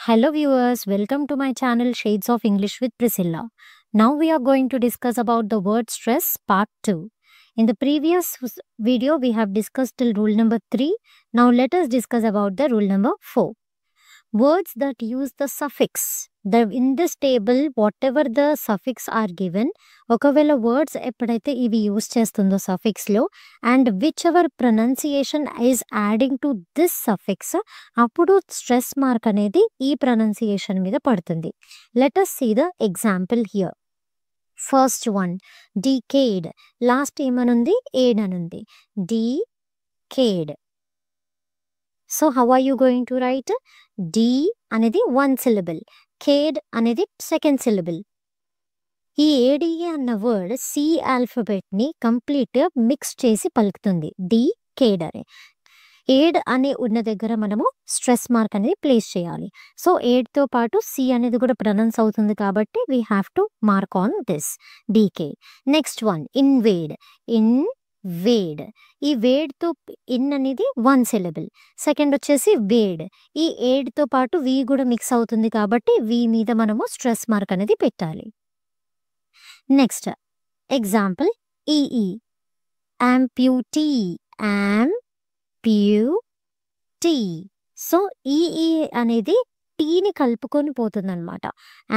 Hello viewers, welcome to my channel Shades of English with Priscilla. Now we are going to discuss about the word stress part 2. In the previous video we have discussed till rule number 3. Now let us discuss about the rule number 4. Words that use the suffix. In this table whatever the suffix are given, ఒకవేళ words ఎప్పుడైతే ఇవి use చేస్తుందో suffix లో and which ever pronunciation is adding to this suffix, అప్పుడు stress mark అనేది ఈ pronunciation మీద పడుతుంది. Let us see the example here. First one decade. Last ఏమనుంది? ఏడ్ అనుంది. Decade. So how are you going to write? D అనేది 1 syllable, కేడ్ అనేది 2nd syllable. ఈ ఏడిఏ అన్న వర్డ్ సి ఆల్ఫబెట్ ని కంప్లీట్ మిక్స్ చేసి పలుకుతుంది. డి కేడ్ అనే ఏడ్ అనే ఉన్న దగ్గర మనము స్ట్రెస్ మార్క్ అనేది ప్లేస్ చేయాలి. సో ఏడ్ తో పాటు సి అనేది కూడా ప్రొనౌన్స్ అవుతుంది కాబట్టి we have to mark on this డీకే. Next one invade. వేడ్. ఈ వేడ్ తో ఇన్ అనేది 1 syllable. సెకండ్ వచ్చేసి వేడ్. ఈ ఏడ్ తో పాటు వి కూడా మిక్స్ అవుతుంది కాబట్టి వి మీద మనము స్ట్రెస్ మార్క్ అనేది పెట్టాలి. Next example E E. Amputee. Amputee. So E E అనేది టీని కలుపుకొని పోతుంది అనమాట.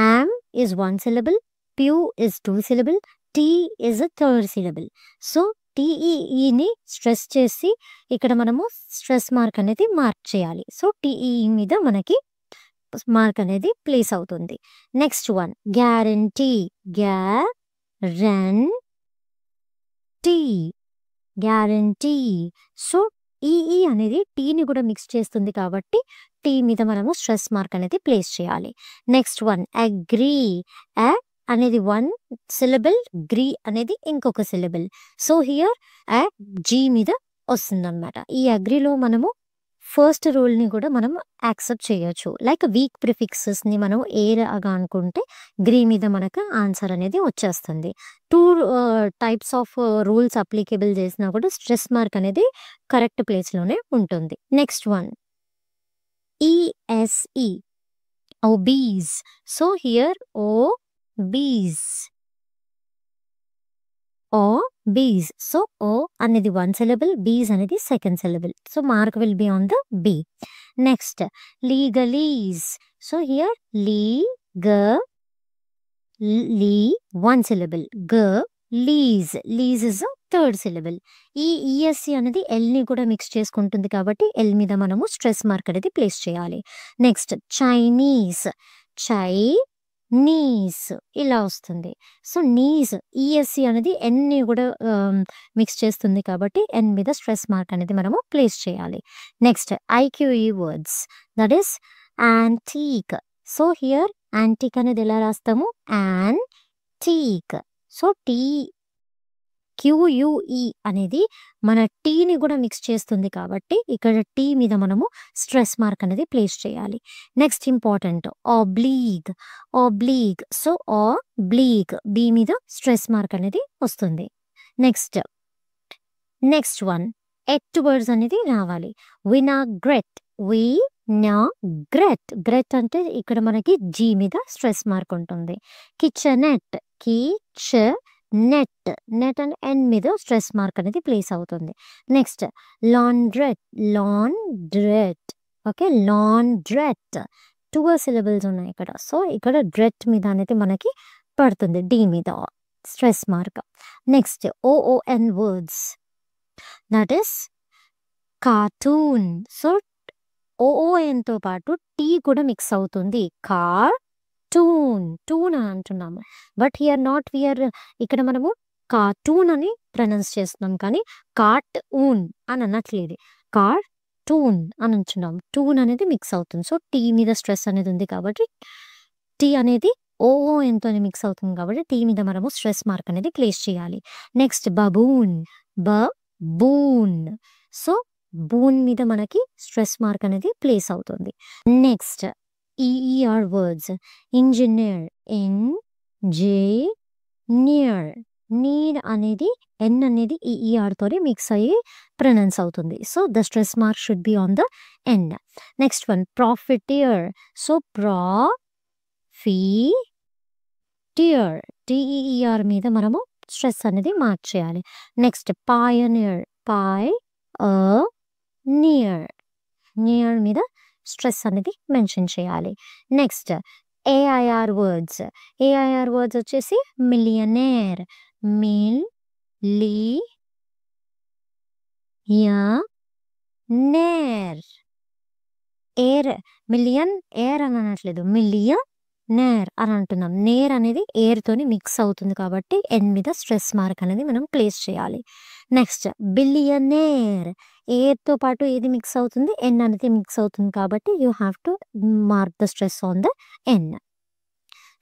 Am is 1 syllable, pu is 2 syllable, T is 3rd syllable. So టీఈఈని స్ట్రెస్ చేసి ఇక్కడ మనము స్ట్రెస్ మార్క్ అనేది మార్క్ చేయాలి. సో టీఈఈ మీద మనకి మార్క్ అనేది ప్లేస్ అవుతుంది. Next one guarantee. Guarantee. So E E అనేది టీని కూడా మిక్స్ చేస్తుంది కాబట్టి టీ మీద మనము స్ట్రెస్ మార్క్ అనేది ప్లేస్ చేయాలి. Next one agree. అనేది 1 syllable, గ్రీ అనేది ఇంకొక syllable. సో హియర్ జీ మీద వస్తుందన్నమాట. ఈ అగ్రీలో మనము ఫస్ట్ రూల్ని కూడా మనం యాక్సెప్ట్ చేయొచ్చు. లైక్ వీక్ ప్రిఫిక్సెస్ని మనం ఏగా అనుకుంటే గ్రీ మీద మనకు ఆన్సర్ అనేది వచ్చేస్తుంది. 2 types ఆఫ్ రూల్స్ అప్లికేబుల్ చేసినా కూడా స్ట్రెస్ మార్క్ అనేది కరెక్ట్ ప్లేస్లోనే ఉంటుంది. Next one ESE. Obese. So here బీస్. బీస్. సో ఓ అనేది 1 syllable, బీస్ అనేది 2nd syllable. So mark will be on the B. Next legalese. So here lee 1 syllable, lese. Lese is 3rd syllable. ఈ E S C అనేది ఎల్ని కూడా మిక్స్ చేసుకుంటుంది కాబట్టి ఎల్ మీద మనము స్ట్రెస్ మార్క్ అనేది ప్లేస్ చేయాలి. Next Chinese. నీస్ ఇలా వస్తుంది. సో నీస్ ఈఎస్సి అనేది ఎన్ని కూడా మిక్స్ చేస్తుంది కాబట్టి ఎన్ మీద స్ట్రెస్ మార్క్ అనేది మనము ప్లేస్ చేయాలి. Next I Q E words, that is antique. So here antique అనేది ఎలా రాస్తాము? యాంటీక్. సో టీ క్యూయుఈ అనేది మన టీని కూడా మిక్స్ చేస్తుంది కాబట్టి ఇక్కడ టీ మీద మనము స్ట్రెస్ మార్క్ అనేది ప్లేస్ చేయాలి. Next important oblige. So oblige B మీద స్ట్రెస్ మార్క్ అనేది వస్తుంది. నెక్స్ట్ వన్ ఎట్ వర్డ్స్ అనేది రావాలి. వినాగ్రెట్. గ్రెట్ అంటే ఇక్కడ మనకి జీ మీద స్ట్రెస్ మార్క్ ఉంటుంది. కిచెనెట్. నెట్ అండ్ ఎన్ మీద స్ట్రెస్ మార్క్ అనేది ప్లేస్ అవుతుంది. నెక్స్ట్ లాండ్రెట్. ఓకే, లాండ్రెట్ 2 syllables ఉన్నాయి ఇక్కడ. సో ఇక్కడ డ్రెట్ మీద అనేది మనకి పడుతుంది డి మీద stress mark. Next O O N words, that is cartoon. So O O N తో పాటు టీ కూడా మిక్స్ అవుతుంది. టూన్ అని అంటున్నాము. బట్ హియర్ నాట్ వియర్ ఇక్కడ మనము కార్టూన్ అని ప్రొనౌన్స్ చేస్తున్నాం కానీ కార్టూన్ అని అనట్లేదు. కార్టూన్ అని అంటున్నాం. టూన్ అనేది మిక్స్ అవుతుంది. సో టీ మీద స్ట్రెస్ అనేది ఉంది కాబట్టి టీ అనేది ఓఓఎన్తో మిక్స్ అవుతుంది కాబట్టి టీ మీద మనము స్ట్రెస్ మార్క్ అనేది ప్లేస్ చేయాలి. Next baboon. సో బూన్ మీద మనకి స్ట్రెస్ మార్క్ అనేది ప్లేస్ అవుతుంది. Next EER words. Engineer. Neer అనేది ఎన్ అనేది ఈఆర్ తోని మిక్స్ అయ్యి ప్రొనౌన్స్ అవుతుంది. So the stress mark should be on the N. Next one profiteer. So tier T E R మీద మనము స్ట్రెస్ అనేది మార్క్ చేయాలి. నెక్స్ట్ పాయనియర్ నియర్ మీద స్ట్రెస్ అనేది మెన్షన్ చేయాలి. నెక్స్ట్ ఏఐఆర్ వర్డ్స్ వచ్చేసి మిలియనేర్ మిలియన్ ఎయిర్ అని అనట్లేదు, మిలియనేర్ అని అంటున్నాం. నేర్ అనేది ఎయిర్ తోని మిక్స్ అవుతుంది కాబట్టి ఎన్ మీద స్ట్రెస్ మార్క్ అనేది మనం ప్లేస్ చేయాలి. నెక్స్ట్ బిలియనేర్ ఎయిర్ తో పాటు ఏది మిక్స్ అవుతుంది, ఎన్ అనేది మిక్స్ అవుతుంది కాబట్టి you have to mark the stress on the N.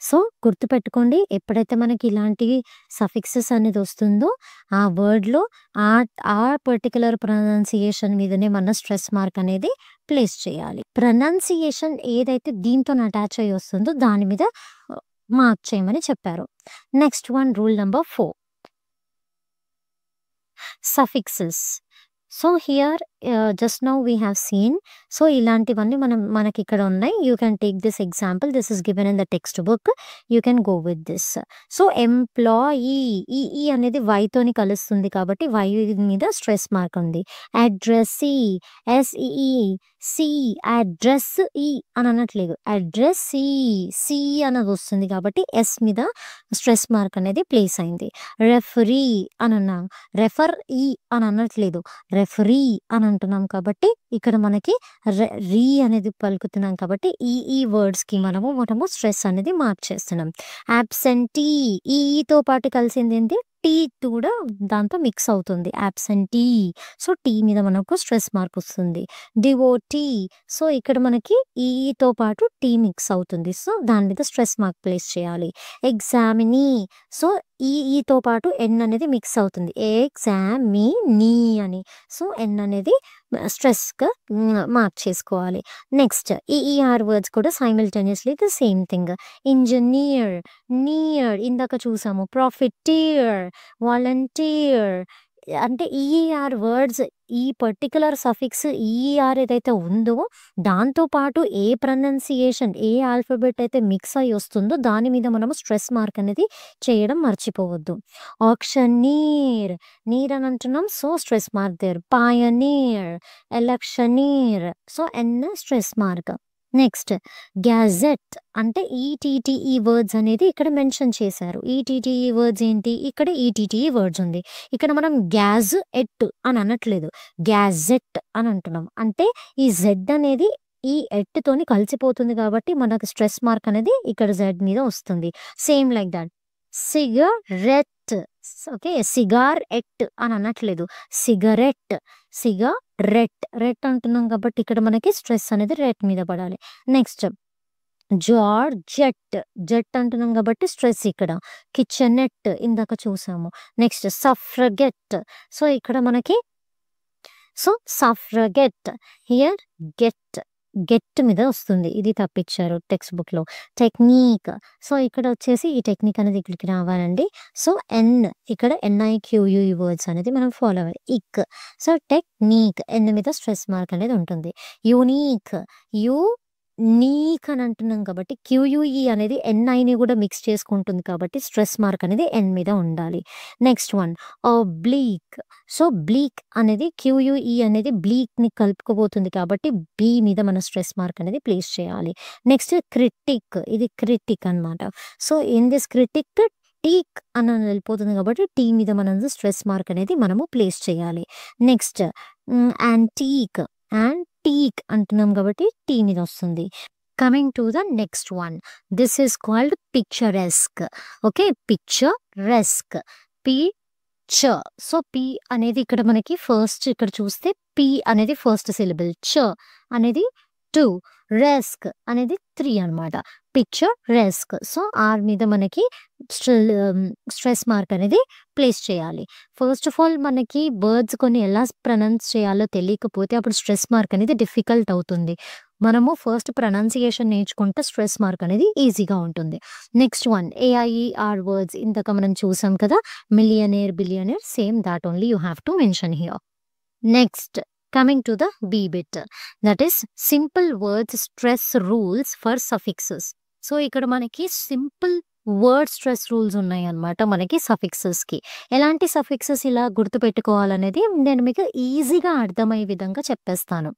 So గుర్తుపెట్టుకోండి, ఎప్పుడైతే మనకి ఇలాంటి సఫిక్సెస్ అనేది వస్తుందో ఆ వర్డ్లో ఆ పర్టికులర్ ప్రొనౌన్సియేషన్ మీదనే మన స్ట్రెస్ మార్క్ అనేది ప్లేస్ చేయాలి. ప్రొనౌన్సియేషన్ ఏదైతే దీంతో అటాచ్ అయ్యి వస్తుందో దాని మీద మార్క్ చేయమని చెప్పారు. Next one rule number 4, suffixes. So here just now we have seen. So ఇలాంటివన్నీ మనకి ఇక్కడ ఉన్నాయి. You can take this example, this is given in the text book, you can go with this. So employee ఈ అనేది వైతోని కలుస్తుంది కాబట్టి why మీద stress mark ఉంది. అడ్రస్సీ అడ్రస్ ఈ అని అనట్లేదు, అడ్రస్ సి అన్నది వస్తుంది కాబట్టి ఎస్ మీద స్ట్రెస్ మార్క్ అనేది ప్లేస్ అయింది. రెఫరీ అని అన్నాం, రెఫర్ ఈ అని అనట్లేదు, రెఫరీ అని అంటున్నాం కాబట్టి ఇక్కడ మనకి రీ అనేది పలుకుతున్నాం కాబట్టి ఈ వర్డ్స్కి మనము స్ట్రెస్ అనేది మార్క్ చేస్తున్నాం. అబ్సెంటీ ఈతో పాటు కలిసింది ఏంటి, టీ కూడా దాంతో మిక్స్ అవుతుంది, అబ్సెంటీ. సో టీ మీద మనకు స్ట్రెస్ మార్క్ వస్తుంది. డివోటీ, సో ఇక్కడ మనకి ఈతో పాటు టీ మిక్స్ అవుతుంది, సో దాని మీద స్ట్రెస్ మార్క్ ప్లేస్ చేయాలి. ఎగ్జామినీ, సో ఈతో పాటు ఎన్ అనేది మిక్స్ అవుతుంది, ఎగ్జామినీ అని. సో ఎన్ అనేది స్ట్రెస్గా మార్క్ చేసుకోవాలి. నెక్స్ట్ ఈఆర్ వర్డ్స్ కూడా simultaneously the same thing. Engineer, near ఇందాక చూసాము. ప్రాఫిటియర్, వాలంటీర్. అంటే ఈఆర్ వర్డ్స్ ఈ పర్టికులర్ సఫిక్స్ ఈఆర్ ఏదైతే ఉందో దాంతో పాటు ఏ ప్రొనౌన్సియేషన్ ఏ ఆల్ఫాబెట్ అయితే మిక్స్ అయ్యి వస్తుందో దాని మీద మనము స్ట్రెస్ మార్క్ అనేది చేయడం మర్చిపోవద్దు. ఆక్షనీర్, నీర్ అని అంటున్నాం, so stress mark there. Pioneer, electioneer, so N stress mark. Next gadget, అంటే ఈటీటీఈ వర్డ్స్ అనేది ఇక్కడ మెన్షన్ చేశారు. ఈటీటీఈ వర్డ్స్ ఏంటి, ఇక్కడ ఈటీటీఈ వర్డ్స్ ఉంది. ఇక్కడ మనం గ్యాజ్ ఎట్ అని అనట్లేదు, గ్యాజెట్ అని అంటున్నాం. అంటే ఈ జెడ్ అనేది ఈ ఎట్ తోని కలిసిపోతుంది కాబట్టి మనకు స్ట్రెస్ మార్క్ అనేది ఇక్కడ జెడ్ మీద వస్తుంది. Same like that cigarette, okay, cigar at అని అనట్లేదు, సిగరెట్, రెట్ అంటున్నాం కాబట్టి ఇక్కడ మనకి స్ట్రెస్ అనేది రెట్ మీద పడాలి. నెక్స్ట్ జెట్ అంటున్నాం కాబట్టి స్ట్రెస్ ఇక్కడ. కిచెనెట్ ఇందాక చూసాము. నెక్స్ట్ సఫ్రగెట్, సో ఇక్కడ మనకి సఫ్రగెట్, హియర్ గెట్ మీద వస్తుంది, ఇది తప్పించారు టెక్స్ట్ బుక్లో. టెక్నిక్, సో ఇక్కడ వచ్చేసి ఈ టెక్నిక్ అనేది ఇక్కడికి రావాలండి. సో ఎన్ ఇక్కడ NIQUE వర్డ్స్ అనేది మనం ఫాలో అవ్వాలి. ఇక్, సో టెక్నిక్ ఎన్ మీద స్ట్రెస్ మార్క్ అనేది ఉంటుంది. యూనిక్ అని అంటున్నాం కాబట్టి QUE అనేది NIని కూడా మిక్స్ చేసుకుంటుంది కాబట్టి స్ట్రెస్ మార్క్ అనేది ఎన్ మీద ఉండాలి. Next one bleak, so bleak అనేది QUE అనేది బ్లీక్ని కలుపుకోబోతుంది కాబట్టి బి మీద మన స్ట్రెస్ మార్క్ అనేది ప్లేస్ చేయాలి. నెక్స్ట్ క్రిటిక్, ఇది క్రిటిక్ అనమాట. So in this critic teak అని వెళ్ళిపోతుంది కాబట్టి టీ మీద మనం స్ట్రెస్ మార్క్ అనేది మనము ప్లేస్ చేయాలి. నెక్స్ట్ యాంటీక్ అంటున్నాం కాబట్టి టీ మీద వస్తుంది. Coming to the next one, this is called picturesque. Okay, picturesque, picture. So P అనేది ఇక్కడ మనకి ఫస్ట్, ఇక్కడ చూస్తే పి అనేది ఫస్ట్ సిలబుల్, చ అనేది 2, రెస్క్ అనేది 3 అనమాట. పిక్చర్ రెస్క్. సో, ఆర్ మీద మనకి స్ట్రెస్ మార్క్ అనేది ప్లేస్ చేయాలి. ఫస్ట్ ఆఫ్ ఆల్ మనకి వర్డ్స్ కొన్ని ఎలా ప్రొనౌన్స్ చేయాలో తెలియకపోతే అప్పుడు స్ట్రెస్ మార్క్ అనేది డిఫికల్ట్ అవుతుంది. మనము ఫస్ట్ ప్రొనౌన్సియేషన్ నేర్చుకుంటే స్ట్రెస్ మార్క్ అనేది ఈజీగా ఉంటుంది. నెక్స్ట్ వన్ ఏఐఈఆర్ వర్డ్స్ ఇందాక మనం చూసాం కదా! Millionaire, billionaire same thought only you have to mention here. Next coming to the B bit, that is simple words stress rules for suffixes. So ఇక్కడ మనకి సింపుల్ వర్డ్ స్ట్రెస్ రూల్స్ ఉన్నాయన్నమాట మనకి సఫిక్సెస్‌కి. ఎలాంటి suffixes ఇలా గుర్తుపెట్టుకోవాలనేది నేను మీకు ఈజీగా అర్థమయ్యే విధంగా చెప్పేస్తాను.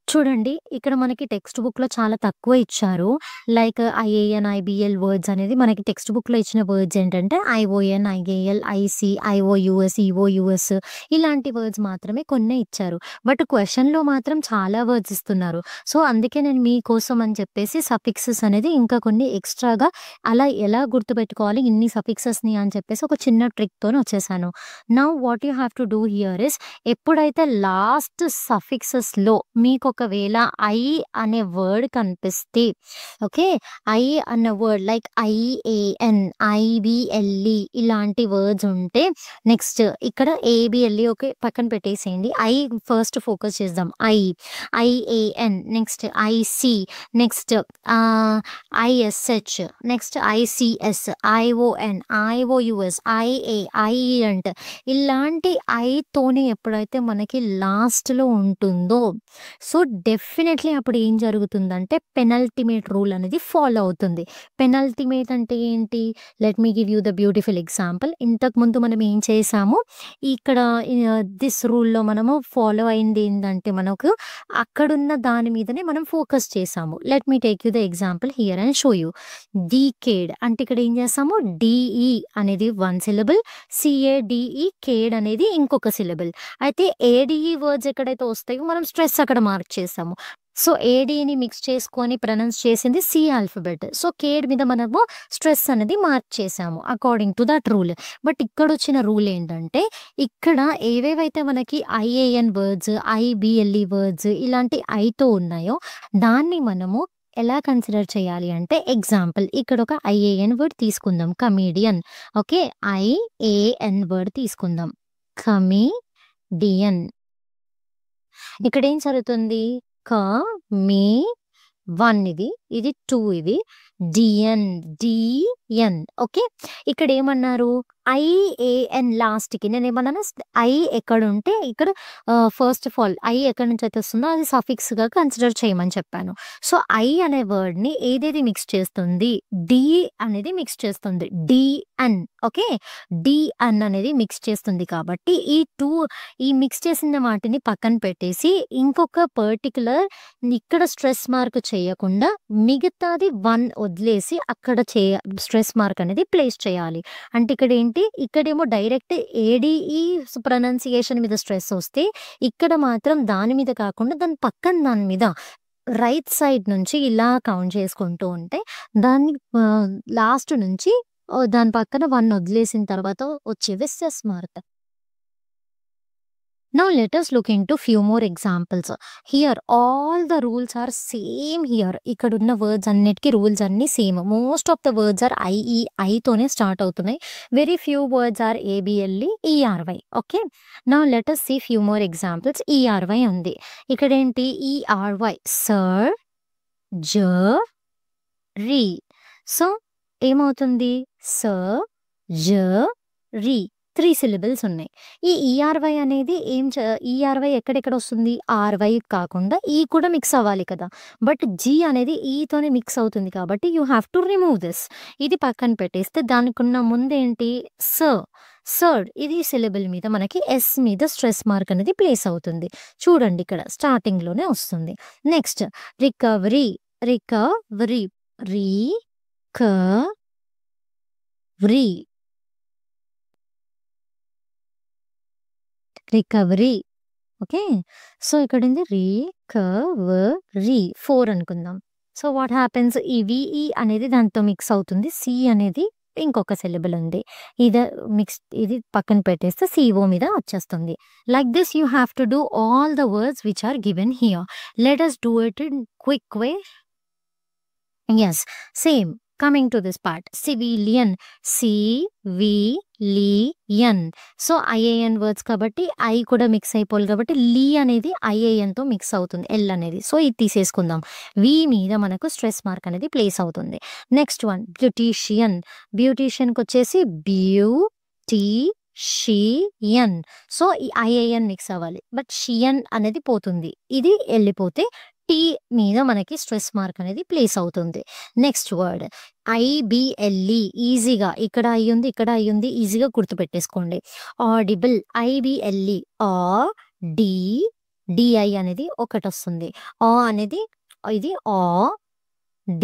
చూడండి ఇక్కడ మనకి టెక్స్ట్ బుక్‌లో చాలా తక్కువ ఇచ్చారు. లైక్ ఐఏఎన్, ఐబీఎల్ వర్డ్స్ అనేది మనకి టెక్స్ట్ బుక్‌లో ఇచ్చిన వర్డ్స్ ఏంటంటే ఐఓఎన్, ఐఏఎల్, ఐసీ, ఐఓయూఎస్, ఈఓయూఎస్ ఇలాంటి వర్డ్స్ మాత్రమే కొన్నే ఇచ్చారు. బట్ క్వెషన్‌లో మాత్రం చాలా వర్డ్స్ ఇస్తున్నారు. సో, అందుకే నేను మీకోసం అని చెప్పేసి సఫిక్సెస్ అనేది ఇంకా కొన్ని ఎక్స్‌ట్రాగా అలా ఎలా గుర్తుపెట్టుకోవాలి ఇన్ని సఫిక్సెస్‌ని అని చెప్పేసి ఒక చిన్న ట్రిక్‌తోని వచ్చేసాను. Now what you have to do here is ఎప్పుడైతే లాస్ట్ సఫిక్సెస్‌లో మీకు ఒకవేళ ఐ అనే వర్డ్ కనిపిస్తే ఓకే. ఐ అన్న వర్డ్ లైక్ ఐఏఎన్, ఐబిఎల్ఈ ఇలాంటి వర్డ్స్ ఉంటే నెక్స్ట్ ఇక్కడ ఏబిఎల్ఈ ఓకే పక్కన పెట్టేసేయండి. ఐ ఫస్ట్ ఫోకస్ చేద్దాం. I A N next I C next I S H next I C S, I O N, I O U S, I E N T ఇలాంటి ఐతోనే ఎప్పుడైతే మనకి లాస్ట్‌లో ఉంటుందో సో, డెఫినెట్లీ అప్పుడు ఏం జరుగుతుందంటే పెనల్టిమేట్ రూల్ అనేది ఫాలో అవుతుంది. పెనల్టిమేట్ అంటే ఏంటి? Let me give you the beautiful example. ఇంతకుముందు మనం ఏం చేసాము ఇక్కడ దిస్ రూల్‌లో మనము ఫాలో అయింది ఏంటంటే మనకు అక్కడున్న దాని మీదనే మనం ఫోకస్ చేసాము. Let me take you the example here and show you. Decade అంటే ఇక్కడ ఏం చేసాము డీఈ అనేది 1 సిలబుల్, సిఏడిఈ కేడ్ అనేది ఇంకొక సిలబుల్. అయితే ఏడిఈ వర్డ్స్ ఎక్కడైతే వస్తాయో మనం స్ట్రెస్ అక్కడ మార్క్ చేసాము. సో, ఏడీని మిక్స్ చేసుకొని ప్రొనౌన్స్ చేసింది సి ఆల్ఫాబెట్. సో, కేడ్ మీద మనము స్ట్రెస్ అనేది మార్క్ చేసాము according to that rule. But ఇక్కడొచ్చిన రూల్ ఏంటంటే ఇక్కడ ఏవేవైతే మనకి ఐఏఎన్ వర్డ్స్, ఐబిఎల్ఈ వర్డ్స్ ఇలాంటి ఐతో ఉన్నాయో దాన్ని మనము ఎలా కన్సిడర్ చేయాలి అంటే ఎగ్జాంపుల్ ఇక్కడ ఒక ఐఏఎన్ వర్డ్ తీసుకుందాం కమీడియన్. ఓకే. ఐఏఎన్ వర్డ్ తీసుకుందాం కమీడియన్. ఇక్కడ ఏం జరుగుతుంది మీ 1 ఇది 2 డిఎన్ ఓకే. ఇక్కడ ఏమన్నారు ఐఏఎన్ లాస్ట్‌కి నేనేమన్నాను ఐ ఎక్కడుంటే ఇక్కడ ఫస్ట్ ఆఫ్ ఆల్ ఐ ఎక్కడి నుంచి అయితే వస్తుందో అది సఫిక్స్‌గా కన్సిడర్ చేయమని చెప్పాను. సో, ఐ అనే వర్డ్‌ని ఏదేది మిక్స్ చేస్తుంది? డి అనేది మిక్స్ చేస్తుంది. డిఎన్ ఓకే. డిఎన్ అనేది మిక్స్ చేస్తుంది కాబట్టి ఈ మిక్స్ చేసిన వాటిని పక్కన పెట్టేసి ఇంకొక పర్టిక్యులర్ ఇక్కడ స్ట్రెస్ మార్క్ చేయకుండా మిగతాది 1 వదిలేసి అక్కడ స్ట్రెస్ మార్క్ అనేది ప్లేస్ చేయాలి. అంటే ఇక్కడేమో డైరెక్ట్ ఏడీఈ ప్రొనౌన్సియేషన్ మీద స్ట్రెస్ వస్తే ఇక్కడ మాత్రం దాని మీద కాకుండా దాని మీద రైట్ సైడ్ నుంచి ఇలా కౌంట్ చేసుకుంటూ ఉంటే దాన్ని లాస్ట్ నుంచి దాని పక్కన 1 వదిలేసిన తర్వాత వచ్చేది stress mark. Now let us look into few more examples. Here all the rules are same here. ఇక్కడున్న వర్డ్స్ అన్నిటికీ రూల్స్ అన్నీ same. Most of the words are ఐతోనే స్టార్ట్ అవుతున్నాయి. Very few words are A B L E, E R Y. Okay. Now let us see few more examples. E R Y ఉంది. ఇక్కడ ఏంటి E R Y sir, re. So ఏమవుతుంది sir, re 3 syllables ఉన్నాయి. ఈ ఈఆర్వై అనేది ఈఆర్వై ఎక్కడెక్కడ వస్తుంది? ఆర్వై కాకుండా ఈ కూడా మిక్స్ అవ్వాలి కదా! బట్ జీ అనేది ఈతోనే మిక్స్ అవుతుంది కాబట్టి you have to remove this. ఇది పక్కన పెట్టేస్తే దానికున్న ముందేంటి సర్డ్ ఇది సిలబుల్ మీద మనకి ఎస్ మీద స్ట్రెస్ మార్క్ అనేది ప్లేస్ అవుతుంది. చూడండి ఇక్కడ స్టార్టింగ్‌లోనే వస్తుంది. Next recovery, recovery okay. So, ఇక్కడుంది రికవరీ 4 అనుకుందాం. సో, వాట్ హ్యాపెన్స్ ఈ విఈ అనేది దాంతో మిక్స్ అవుతుంది. సి అనేది ఇంకొక సిలబుల్ ఉంది. ఇది పక్కన పెట్టేస్తే CO మీద వచ్చేస్తుంది. Like this you have to do all the words which are given here. Let us do it in quick way. Yes, same. Coming to this part, civilian, civilian. So IAN words కాబట్టి I కూడా mix అయిపోవాలి కాబట్టి lee అనేది IANతో mix అవుతుంది, L అనేది. So ఇది తీసేసుకుందాం. వి మీద మనకు స్ట్రెస్ మార్క్ అనేది ప్లేస్ అవుతుంది. Next one beautician. బ్యూటీషియన్కి వచ్చేసి బ్యూటీషియన్. సో ఈ IAN మిక్స్ అవ్వాలి, బట్ షియన్ అనేది పోతుంది, ఇది వెళ్ళిపోతే టీ మీద మనకి స్ట్రెస్ మార్క్ అనేది ప్లేస్ అవుతుంది. Next word IBLE. ఈజీగా ఇక్కడ అయ్యింది, ఇక్కడ అయ్యింది, ఈజీగా గుర్తుపెట్టేసుకోండి. ఆడిబుల్. IBLE. DI అనేది ఒకటి వస్తుంది. అనేది ఇది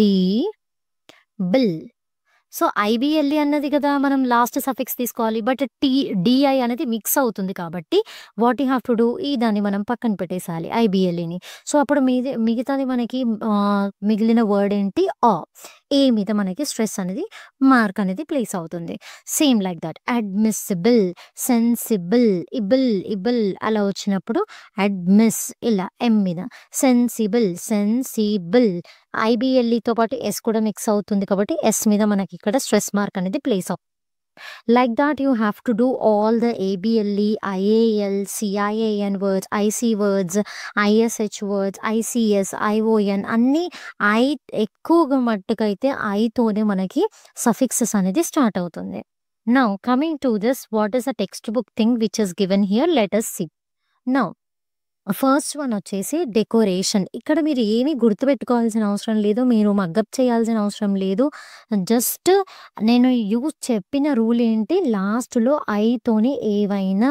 డిబుల్. సో IBLE అన్నది కదా మనం లాస్ట్ సఫిక్స్ తీసుకోవాలి, బట్ DI అనేది మిక్స్ అవుతుంది కాబట్టి what you have to do, ఈ దాన్ని మనం పక్కన పెట్టేసాలి IBLEని. సో అప్పుడు మిగతాది మనకి మిగిలిన వర్డ్ ఏంటి, ఏ మీద మనకి స్ట్రెస్ అనేది మార్క్ అనేది ప్లేస్ అవుతుంది. Same like that admissible, sensible, ible అలా వచ్చినప్పుడు అడ్మిస్ ఇలా ఎం మీద, సెన్సిబుల్. IBLEతో పాటు ఎస్ కూడా మిక్స్ అవుతుంది కాబట్టి ఎస్ మీద మనకి ఇక్కడ స్ట్రెస్ మార్క్ అనేది ప్లేస్ అవుతుంది. Like that you have to do all the ABLE, IAL, CIAN words, IC words, ISH words, ICS, ION అన్నీ ఎక్కువగా మట్టుకైతే ఐతోనే మనకి సఫిక్సెస్ అనేది స్టార్ట్ అవుతుంది. Now coming to this, what is the text book thing which is given here, let us see. Now first one వచ్చేసి decoration. ఇక్కడ మీరు ఏమీ గుర్తుపెట్టుకోవాల్సిన అవసరం లేదు, మీరు మగ్గప్ చేయాల్సిన అవసరం లేదు. జస్ట్ నేను చెప్పిన రూల్ ఏంటి, లాస్ట్లో ఐతోని ఏవైనా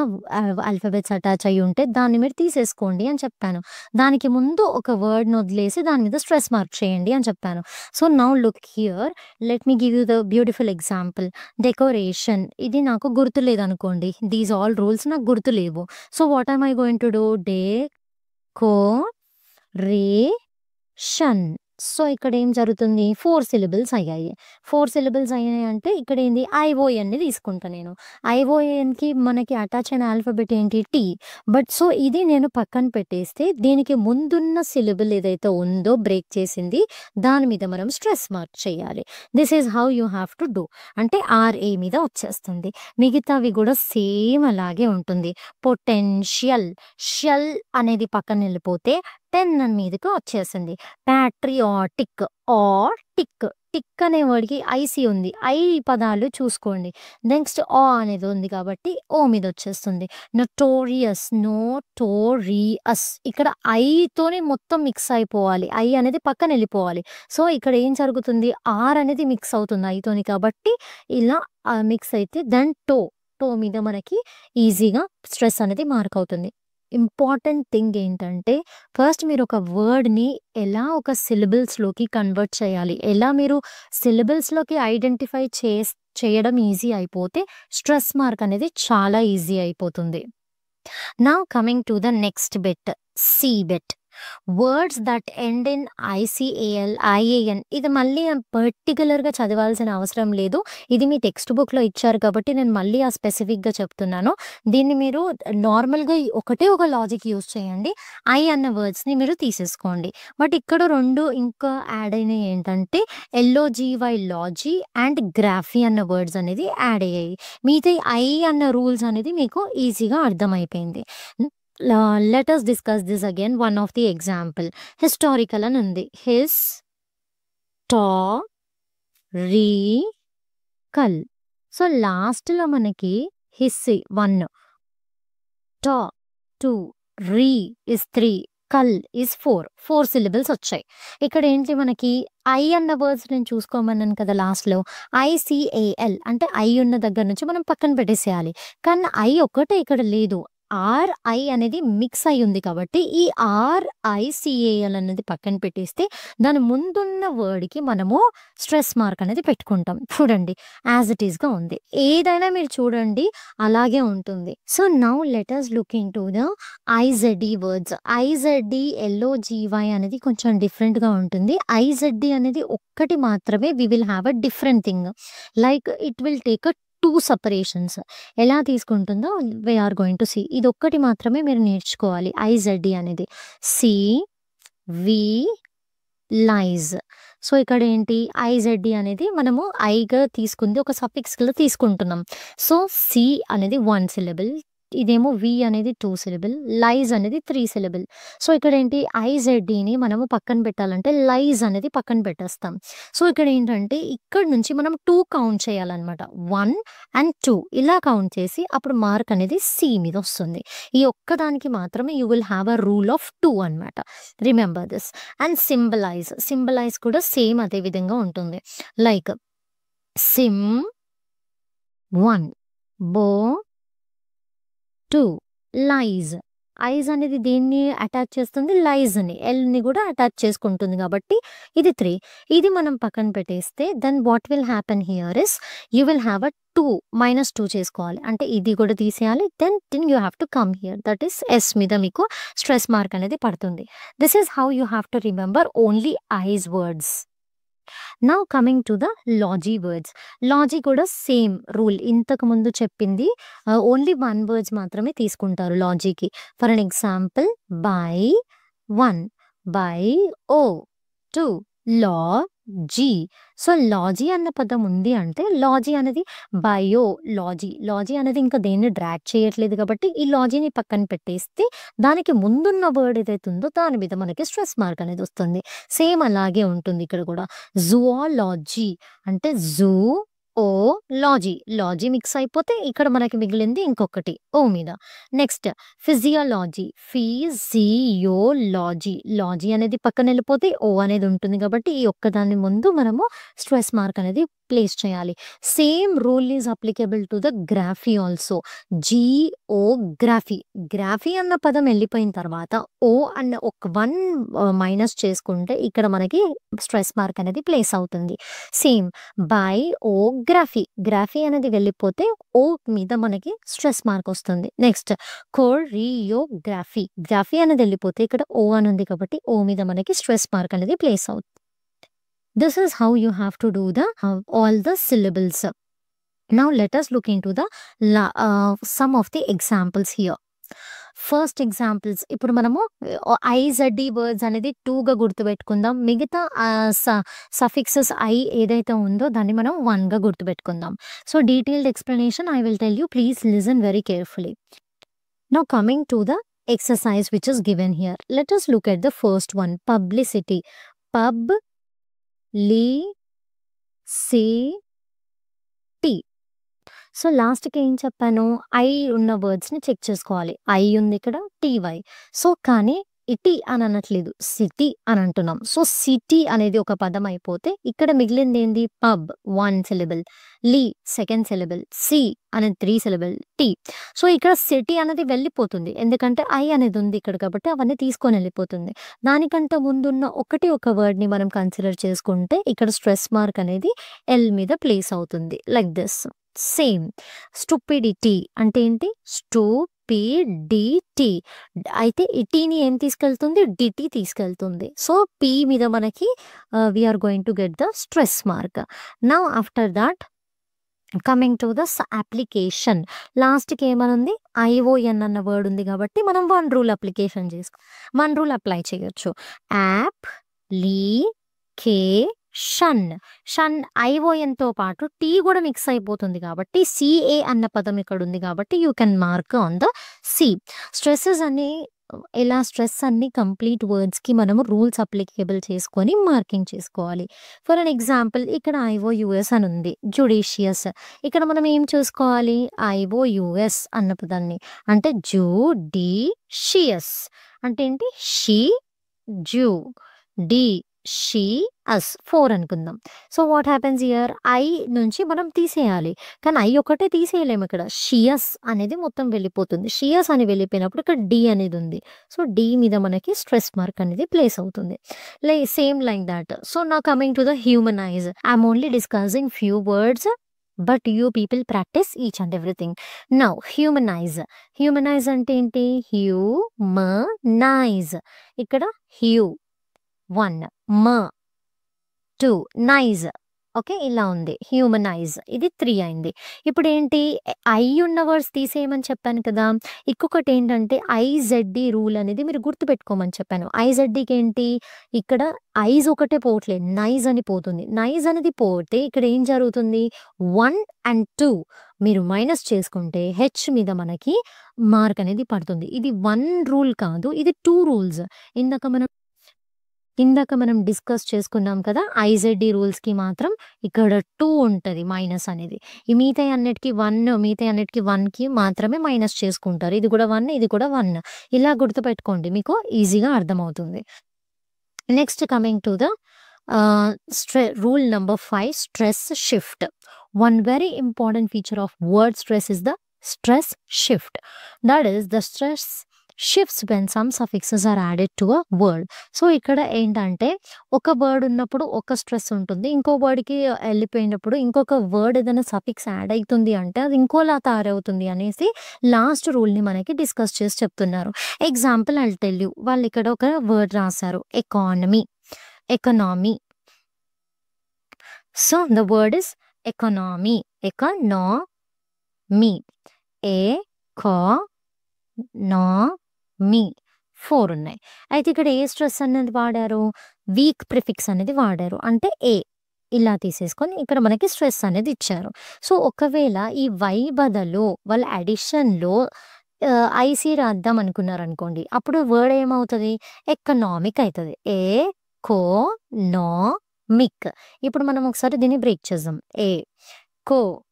ఆల్ఫాబెట్స్ అటాచ్ అయ్యి ఉంటే దాన్ని మీరు తీసేసుకోండి అని చెప్పాను. దానికి ముందు ఒక వర్డ్ని వదిలేసి దాని మీద స్ట్రెస్ మార్క్ చేయండి అని చెప్పాను. So now look here, let me give you the beautiful example. Decoration, ఇది నాకు గుర్తులేదు అనుకోండి, దీస్ ఆల్ రూల్స్ నాకు గుర్తులేవు. So what am I going to do, decoration. So ఇక్కడ ఏం జరుగుతుంది, 4 syllables అయ్యాయి. 4 syllables అయ్యాయి అంటే ఇక్కడ ఏంది, IONని తీసుకుంటా నేను. IONకి మనకి అటాచ్ అయిన ఆల్ఫాబెట్ ఏంటి, టీ. బట్ సో ఇది నేను పక్కన పెట్టేస్తే దీనికి ముందున్న సిలబుల్ ఏదైతే ఉందో బ్రేక్ చేసింది దాని మీద మనం స్ట్రెస్ మార్క్ చేయాలి. This is how you have to do. అంటే RA మీద వచ్చేస్తుంది. మిగతావి కూడా సేమ్ అలాగే ఉంటుంది. పొటెన్షియల్, షల్ అనేది పక్కన వెళ్ళిపోతే 10 అని మీదకి వచ్చేసింది. ప్యాట్రియాటిక్, టిక్ అనే వర్డ్కి IC ఉంది, పదాలు చూసుకోండి. నెక్స్ట్ అనేది ఉంది కాబట్టి ఓ మీద వచ్చేస్తుంది. నోటోరియస్, ఇక్కడ ఐతోనే మొత్తం మిక్స్ అయిపోవాలి, అనేది పక్కన వెళ్ళిపోవాలి. సో ఇక్కడ ఏం జరుగుతుంది, R అనేది మిక్స్ అవుతుంది ఐతోని కాబట్టి ఇలా మిక్స్ అయితే దెన్ టో మీద మనకి ఈజీగా స్ట్రెస్ అనేది మార్క్ అవుతుంది. ఇంపార్టెంట్ థింగ్ ఏంటంటే ఫస్ట్ మీరు ఒక వర్డ్ని ఎలా ఒక సిలబుల్స్లోకి కన్వర్ట్ చేయాలి, ఎలా మీరు సిలబుల్స్లోకి ఐడెంటిఫై చేయడం ఈజీ అయిపోతే స్ట్రెస్ మార్క్ అనేది చాలా ఈజీ అయిపోతుంది. Now coming to the next bit, C bit. Words that end in ICAL, IAN. ఇది మళ్ళీ పర్టికులర్గా చదవాల్సిన అవసరం లేదు, ఇది మీ టెక్స్ట్ బుక్లో ఇచ్చారు కాబట్టి నేను మళ్ళీ స్పెసిఫిక్గా చెప్తున్నాను. దీన్ని మీరు నార్మల్గా ఒకటే ఒక లాజిక్ యూజ్ చేయండి, అన్న వర్డ్స్ని మీరు తీసేసుకోండి. బట్ ఇక్కడ 2 ఇంకా యాడ్ అయినాయి ఏంటంటే LOGY, లాజీ అండ్ గ్రాఫీ అన్న వర్డ్స్ అనేది యాడ్ అయ్యాయి. మిగతా అన్న రూల్స్ అనేది మీకు ఈజీగా అర్థమైపోయింది. Let us discuss this again. One of the example, historical అని ఉంది, historical. సో లాస్ట్లో మనకి హిస్సీ 1, 2, is 3, కల్ is 4 syllables వచ్చాయి. ఇక్కడ ఏంటి మనకి అన్న వర్డ్స్ నేను చూసుకోమన్నాను కదా లాస్ట్లో, ICAL అంటే ఉన్న దగ్గర నుంచి మనం పక్కన పెట్టేసేయాలి. కానీ ఒక్కటే ఇక్కడ లేదు, ఆర్ఐ అనేది మిక్స్ అయి ఉంది కాబట్టి ఈ ఆర్ఐసిఏఎల్ అనేది పక్కన పెట్టేస్తే దాని ముందున్న వర్డ్కి మనము స్ట్రెస్ మార్క్ అనేది పెట్టుకుంటాం. చూడండి యాజ్ ఇట్ ఈస్గా ఉంది. ఏదైనా మీరు చూడండి అలాగే ఉంటుంది. So now let us look into the I Z E words. I Z E L O G Y అనేది కొంచెం డిఫరెంట్గా ఉంటుంది. ఐజెడ్ఈ అనేది ఒక్కటి మాత్రమే we will have a different thing, like it will take a 2 separations. ఎలా తీసుకుంటుందో we are going to see. ఇది ఒక్కటి మాత్రమే మీరు నేర్చుకోవాలి. ఐజెడ్ఈ అనేది సి వి లైజ్. సో ఇక్కడ ఏంటి ఐజెడ్ఈ అనేది మనము ఐగా తీసుకుంది ఒక సఫిక్స్లో తీసుకుంటున్నాం. సో సి అనేది 1 సిలబుల్, ఇదేమో వి అనేది 2 సిలబుల్, లైజ్ అనేది 3 సిలబుల్. సో ఇక్కడ ఏంటి ఐజెడ్ఈని మనము పక్కన పెట్టాలంటే లైజ్ అనేది పక్కన పెట్టేస్తాం. సో ఇక్కడ ఏంటంటే ఇక్కడ నుంచి మనం 2 కౌంట్ చేయాలన్నమాట. 1 and 2 ఇలా కౌంట్ చేసి అప్పుడు మార్క్ అనేది సి మీద వస్తుంది. ఈ ఒక్కదానికి మాత్రమే you will have a rule of 2 అనమాట. Remember this. అండ్ సింబలైజ్ కూడా సేమ్ అదే విధంగా ఉంటుంది. లైక్ సిమ్ 1, బో 2, లైజ్. ఐజ్ అనేది దేన్ని అటాచ్ చేస్తుంది? లైజ్ని, ఎల్ని కూడా అటాచ్ చేసుకుంటుంది కాబట్టి ఇది 3. ఇది మనం పక్కన పెట్టేస్తే then what will happen here is you will have a 2 -2 చేసుకోవాలి. అంటే ఇది కూడా తీసేయాలి. Then you have to come here, that is S మీద మీకు స్ట్రెస్ మార్క్ అనేది పడుతుంది. This is how you have to remember only ize words. Now coming to the logy words. Logy కూడా సేమ్ రూల్, ఇంతకు ముందు చెప్పింది. ఓన్లీ 1 వర్డ్స్ మాత్రమే తీసుకుంటారు లాజీకి. For an example by 1, by O 2, lo gy. సో లాజీ అన్న పదం ఉంది అంటే లాజీ అనేది లాజీ అనేది ఇంకా దేన్ని డ్రాగ్ చేయట్లేదు కాబట్టి ఈ లాజీని పక్కన పెట్టేస్తే దానికి ముందున్న వర్డ్ ఏదైతే ఉందో దాని మీద మనకి స్ట్రెస్ మార్క్ అనేది వస్తుంది. సేమ్ అలాగే ఉంటుంది ఇక్కడ కూడా. జుఆలాజీ అంటే జూ ఓ లాజీ మిక్స్ అయిపోతే ఇక్కడ మనకి మిగిలింది ఇంకొకటి ఓ మీద. నెక్స్ట్ ఫిజియాలజీ, లాజీ అనేది పక్కన వెళ్ళిపోతే ఓ అనేది ఉంటుంది కాబట్టి ఈ ఒక్కదాని ముందు మనము స్ట్రెస్ మార్క్ అనేది ప్లేస్ చేయాలి. Same rule is applicable to the graphy also. Graphy అన్న పదం వెళ్ళిపోయిన తర్వాత ఓ అన్న ఒక 1 మైనస్ చేసుకుంటే ఇక్కడ మనకి స్ట్రెస్ మార్క్ అనేది ప్లేస్ అవుతుంది. సేమ్ గ్రాఫీ అనేది వెళ్ళిపోతే ఓ మీద మనకి స్ట్రెస్ మార్క్ వస్తుంది. నెక్స్ట్ గ్రాఫీ అనేది వెళ్ళిపోతే ఇక్కడ ఓ అని ఉంది కాబట్టి ఓ మీద మనకి స్ట్రెస్ మార్క్ అనేది ప్లేస్ అవుతుంది. This is how you have to do the all the syllables. Now let us look into the some of the examples here. First examples ఇప్పుడు మనము ఐజెడ్ఈ వర్డ్స్ అనేది 2గా గుర్తుపెట్టుకుందాం. మిగతా సఫిక్సెస్ ఐ ఏదైతే ఉందో దాన్ని మనం 1గా గుర్తుపెట్టుకుందాం. So detailed explanation I will tell you, please listen very carefully. Now coming to the exercise which is given here, let us look at the first one, publicity. Publicity. So లాస్ట్కి ఏం చెప్పాను, I ఉన్న వర్డ్స్ని check చేసుకోవాలి. I ఉంది ఇక్కడ, TY. So కానీ ఇటీ అని అనట్లేదు, సిటీ అని అంటున్నాం. సో సిటీ అనేది ఒక పదం అయిపోతే ఇక్కడ మిగిలింది ఏంది? పబ్ 1 సిలబుల్, సెకండ్ సిలబుల్, సి అనేది 3 సిలబుల్, టీ. సో ఇక్కడ సిటీ అనేది వెళ్ళిపోతుంది ఎందుకంటే ఐ అనేది ఉంది ఇక్కడ కాబట్టి అవన్నీ తీసుకొని వెళ్ళిపోతుంది. దానికంటే ముందున్న ఒక వర్డ్ని మనం కన్సిడర్ చేసుకుంటే ఇక్కడ స్ట్రెస్ మార్క్ అనేది ఎల్ మీద ప్లేస్ అవుతుంది. Like this. సేమ్ స్టూపిడిటీ అంటే ఏంటి? స్టూపిడిటీ. అయితే ఇటీని ఏం తీసుకెళ్తుంది? డిటీ తీసుకెళ్తుంది. సో పి మీద మనకి we are going to get the stress mark. Now after that coming to the application. లాస్ట్కి ఏమనుంది? ఐఓఎన్ అన్న వర్డ్ ఉంది కాబట్టి మనం 1 రూల్ అప్లై చేయొచ్చు. షన్ ఐఓఎన్తో పాటు టీ కూడా మిక్స్ అయిపోతుంది కాబట్టి సిఏ అన్న పదం ఇక్కడ ఉంది కాబట్టి you can mark on the C. Stress అన్ని కంప్లీట్ వర్డ్స్కి మనము రూల్స్ అప్లికేబుల్ చేసుకొని మార్కింగ్ చేసుకోవాలి. ఫర్ అన్ ఎగ్జాంపుల్ ఇక్కడ ఐఓయుఎస్ అని ఉంది, జుడిషియస్. ఇక్కడ మనం ఏం చూసుకోవాలి? ఐఓయుఎస్ అన్న పదాన్ని అంటే జుడిషియస్ అంటే ఏంటి? షీ, జూ, డి, షీ, అస్ 4 అనుకుందాం. So, what happens here I నుంచి మనం తీసేయాలి. కానీ ఐ ఒక్కటే తీసేయలేము ఇక్కడ. షియస్ అనేది మొత్తం వెళ్ళిపోతుంది. షియస్ అని వెళ్ళిపోయినప్పుడు ఇక్కడ డి అనేది ఉంది. సో, డి మీద మనకి స్ట్రెస్ మార్క్ అనేది ప్లేస్ అవుతుంది. Same like thought. So, now coming to the humanise. I'm only discussing few words but you people practice each and everything. Now humanise. Humanise అంటే ఏంటి? హ్యూమనైజ్. ఇక్కడ hue 1 మ 2 నైజ్. Okay. ఇలా ఉంది. హ్యూమనైజ్ ఇది 3 అయింది. ఇప్పుడేంటి ఐ ఉన్న వర్డ్స్ తీసేయమని చెప్పాను కదా! ఇంకొకటి ఏంటంటే ఐజెడ్‌డి రూల్ అనేది మీరు గుర్తుపెట్టుకోమని చెప్పాను. ఐజెడ్‌డికి ఏంటి? ఇక్కడ ఐజ్ ఒకటే పోవట్లేదు. నైజ్ అని పోతుంది. నైజ్ అనేది పోతే ఇక్కడ ఏం జరుగుతుంది? 1 అండ్ 2 మీరు మైనస్ చేసుకుంటే హెచ్ మీద మనకి మార్క్ అనేది పడుతుంది. ఇది 1 రూల్ కాదు. ఇది 2 రూల్స్. ఇందాక మనం డిస్కస్ చేసుకున్నాం కదా! ఐజెడ్‌డి రూల్స్‌కి మాత్రం ఇక్కడ 2 ఉంటది మైనస్ అనేది. ఈ మిగతాయి అన్నిటికి 1కి మాత్రమే మైనస్ చేసుకుంటారు. ఇది కూడా 1, ఇది కూడా 1. ఇలా గుర్తుపెట్టుకోండి. మీకు ఈజీగా అర్థమవుతుంది. Next coming to the rule number 5 stress shift. One very important feature of word stress is the stress shift. That is, the stress shifts when some suffixes are added to a word. So, ఇక్కడ ఏంటంటే ఒక word ఉన్నప్పుడు ఒక stress ఉంటుంది. ఇంకో వర్డ్‌కి వెళ్ళిపోయినప్పుడు ఇంకొక word ఏదైనా సఫిక్స్ యాడ్ అయితుంది అంటే అది ఇంకోలా తయారవుతుంది అనేసి లాస్ట్ రూల్‌ని మనకి డిస్కస్ చేసి చెప్తున్నారు. Example I will tell you. వాళ్ళు ఇక్కడ ఒక వర్డ్ రాశారు. Economy. So, the word is economy. Economy. Economy 4 ఉన్నాయి. అయితే ఇక్కడ ఏ స్ట్రెస్ అనేది వాడారు? వీక్ ప్రిఫిక్స్ అనేది వాడారు. అంటే ఏ ఇలా తీసేసుకొని ఇక్కడ మనకి స్ట్రెస్ అనేది ఇచ్చారు. సో, ఒకవేళ ఈ వై బదులు వాళ్ళ అడిషన్‌లో ఐసీ రాద్దాం అనుకున్నారనుకోండి. అప్పుడు వర్డ్ ఏమవుతది? ఎకనామిక్ అయితది. ఎకోనామిక్. ఇప్పుడు మనం ఒకసారి దీన్ని బ్రేక్ చేద్దాం. ఎకోనామిక్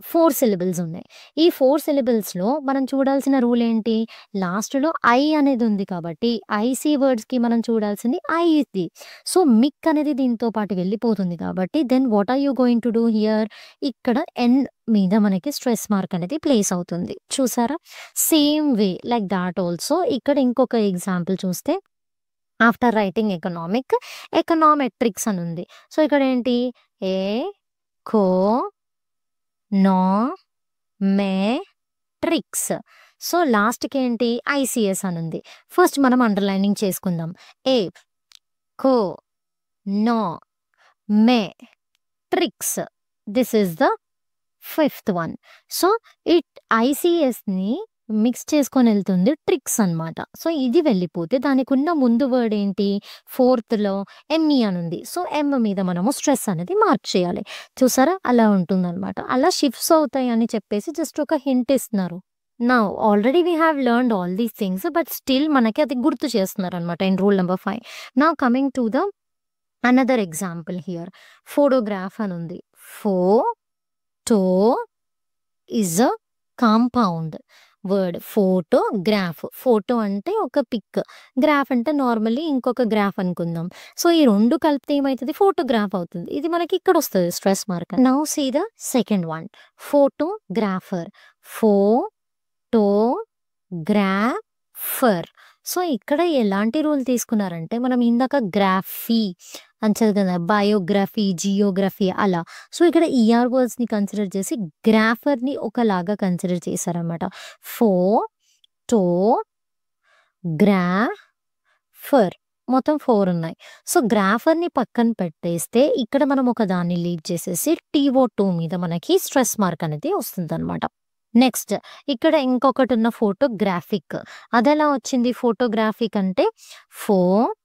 4 సిలబుల్స్ ఉన్నాయి. ఈ 4 సిలబుల్స్‌లో మనం చూడాల్సిన రూల్ ఏంటి? లాస్ట్‌లో ఐ అనేది ఉంది కాబట్టి ఐసీ వర్డ్స్‌కి మనం చూడాల్సింది ఐ ఇది. సో, మిక్ అనేది దీంతో పాటు వెళ్ళిపోతుంది కాబట్టి then what are you going to do here? ఇక్కడ ఎన్ మీద మనకి స్ట్రెస్ మార్క్ అనేది ప్లేస్ అవుతుంది. చూసారా? Same way like thought also ఇక్కడ ఇంకొక ఎగ్జాంపుల్ చూస్తే ఆఫ్టర్ రైటింగ్ ఎకనామెట్రిక్స్ అని ఉంది. సో, ఇక్కడ ఏంటి? ఎకోనామెట్రిక్స్. సో, లాస్ట్‌కి ఏంటి? ఐసీఎస్ అని ఉంది. ఫస్ట్ మనం అండర్‌లైనింగ్ చేసుకుందాం. Econometrics. This is the 5th one. So, ఐసీఎస్‌ని మిక్స్ చేసుకొని వెళ్తుంది ట్రిక్స్ అనమాట. సో, ఇది వెళ్ళిపోతే దానికున్న ముందు వర్డ్ ఏంటి? 4థ్‌లో ఎంఈ అని ఉంది. సో, ఎమ్ మీద మనము స్ట్రెస్ అనేది మార్క్ చేయాలి. చూసారా? అలా ఉంటుందనమాట. అలా షిఫ్ట్స్ అవుతాయి అని చెప్పేసి జస్ట్ ఒక హింట్ ఇస్తున్నారు. Now already we have learned all these things but still మనకి అది గుర్తు చేస్తున్నారనమాట in rule number 5. Now coming to the another example here. Photograph అని ఉంది. Photo is a compound word. Photograph. Photo అంటే ఒక పిక్. గ్రాఫ్ అంటే నార్మల్లీ ఇంకొక గ్రాఫ్ అనుకుందాం. సో, ఈ 2 కలిపితే ఏమైతది? ఫోటోగ్రాఫ్ అవుతుంది. ఇది మనకి ఇక్కడ వస్తది stress mark. Now see the second one. Photographer. Photographer. So, ఇక్కడ ఎలాంటి రూల్ తీసుకున్నారంటే మనం ఇందాక గ్రాఫీ అని చదివాం కదా! బయోగ్రఫీ, జియోగ్రఫీ అలా. సో, ఇక్కడ ఈఆర్ వర్డ్స్‌ని కన్సిడర్ చేసి గ్రాఫర్‌ని ఒకలాగా కన్సిడర్ చేశారనమాట. ఫోటోగ్రాఫర్. మొత్తం 4 ఉన్నాయి. సో, గ్రాఫర్‌ని పక్కన పెట్టేస్తే ఇక్కడ మనం ఒక దాన్ని లీవ్ చేసేసి టీఓ2 మీద మనకి స్ట్రెస్ మార్క్ అనేది వస్తుందనమాట. నెక్స్ట్ ఇక్కడ ఇంకొకటి ఉన్న ఫోటోగ్రాఫిక్. అదెలా వచ్చింది? ఫోటోగ్రాఫిక్ అంటే ఫోటోగ్రాఫిక్.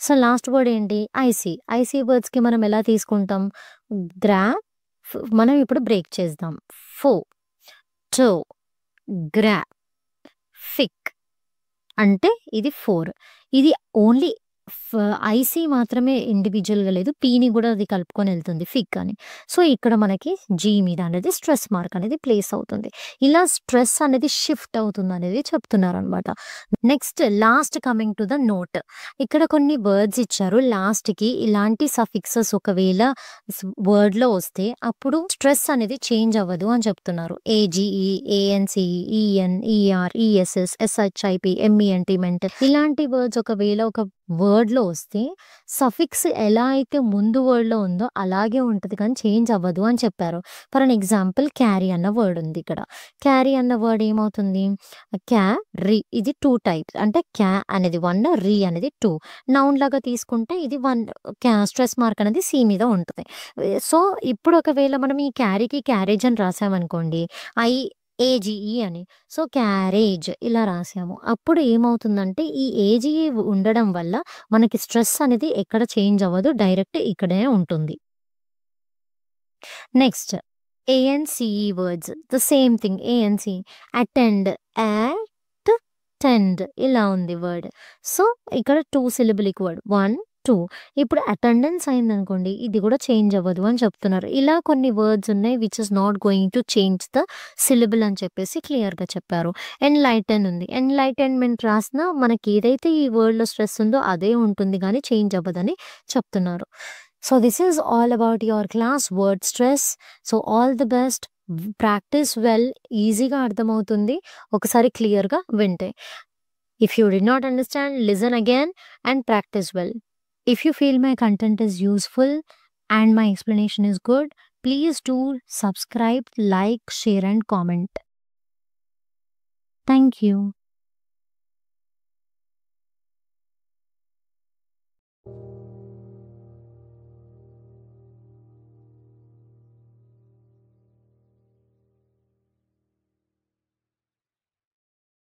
సో, లాస్ట్ వర్డ్ ఏంటి? ఐసీ. ఐసీ వర్డ్స్‌కి మనం ఎలా తీసుకుంటాం? మనం ఇప్పుడు బ్రేక్ చేద్దాం. ఫోటోగ్రాఫిక్ అంటే ఇది 4. ఇది ఓన్లీ ఐసీ మాత్రమే ఇండివిడ్యువల్‌గా లేదు. పీని గూడా అది కలుపుకొని ఎళ్తుంది ఫిగ్ అని. సో, ఇక్కడ మనకి జీ మీద అనేది స్ట్రెస్ మార్క్ అనేది ప్లేస్ అవుతుంది. ఇలా స్ట్రెస్ అనేది షిఫ్ట్ అవుతుందనేది చెప్తున్నారనమాట. Next last coming to the note. ఇక్కడ కొన్ని వర్డ్స్ ఇచ్చారు. లాస్ట్‌కి ఇలాంటి సఫిక్సెస్ ఒకవేళ వర్డ్‌లో వస్తే అప్పుడు స్ట్రెస్ అనేది చేంజ్ అవ్వదు అని చెప్తున్నారు. A G E, A N C E, E N, E R, E S S, S H I P, M E N T mental ఇలాంటి వర్డ్స్ ఒకవేళ ఒక వర్డ్‌లో వస్తే సఫిక్స్ ఎలా అయితే ముందు వర్డ్‌లో ఉందో అలాగే ఉంటది కానీ చేంజ్ అవ్వదు అని చెప్పారు. ఫర్ ఎన్ ఎగ్జాంపుల్ క్యారీ అన్న వర్డ్ ఉంది ఇక్కడ. క్యారీ అన్న వర్డ్ ఏమవుతుంది? క్యారీ ఇది 2 టైప్స్. అంటే క్యా అనేది 1, రీ అనేది 2. నౌన్ లాగా తీసుకుంటే ఇది 1 స్ట్రెస్ మార్క్ అనేది సి మీద ఉంటది. సో, ఇప్పుడు ఒకవేళ మనం ఈ క్యారీకి క్యారేజ్ అని రాసామనుకోండి. ఏజీఈ అని. సో, క్యారేజ్ ఇలా రాసాము. అప్పుడు ఏమవుతుందంటే ఈ ఏజీఈ ఉండడం వల్ల మనకి స్ట్రెస్ అనేది ఎక్కడ చేంజ్ అవ్వదు. డైరెక్ట్ ఇక్కడే ఉంటుంది. Next A N C E words. The same thing A N C attend, tend ఇలా ఉంది వర్డ్. సో, ఇక్కడ 2 సిలబులిక్ వర్డ్ 1, 2 ఇప్పుడు అటెండెన్స్ అయిందనుకోండి ఇది కూడా చేంజ్ అవ్వదు అని చెప్తున్నారు. ఇలా కొన్ని వర్డ్స్ ఉన్నాయి which is not going to change the syllable అని చెప్పేసి క్లియర్‌గా చెప్పారు. ఎన్‌లైటెన్ ఉంది. ఎన్‌లైటెన్‌మెంట్ రాసినా మనకి ఏదైతే ఈ వర్డ్‌లో స్ట్రెస్ ఉందో అదే ఉంటుంది గానీ చేంజ్ అవ్వదని చెప్తున్నారు. So, this is all about your class word stress. So, all the best. Practice well. ఈజీగా అర్థమవుతుంది ఒకసారి క్లియర్‌గా వింటే. If you did not understand, listen again and practice well. If you feel my content is useful and my explanation is good, please do subscribe, like, share and comment. Thank you.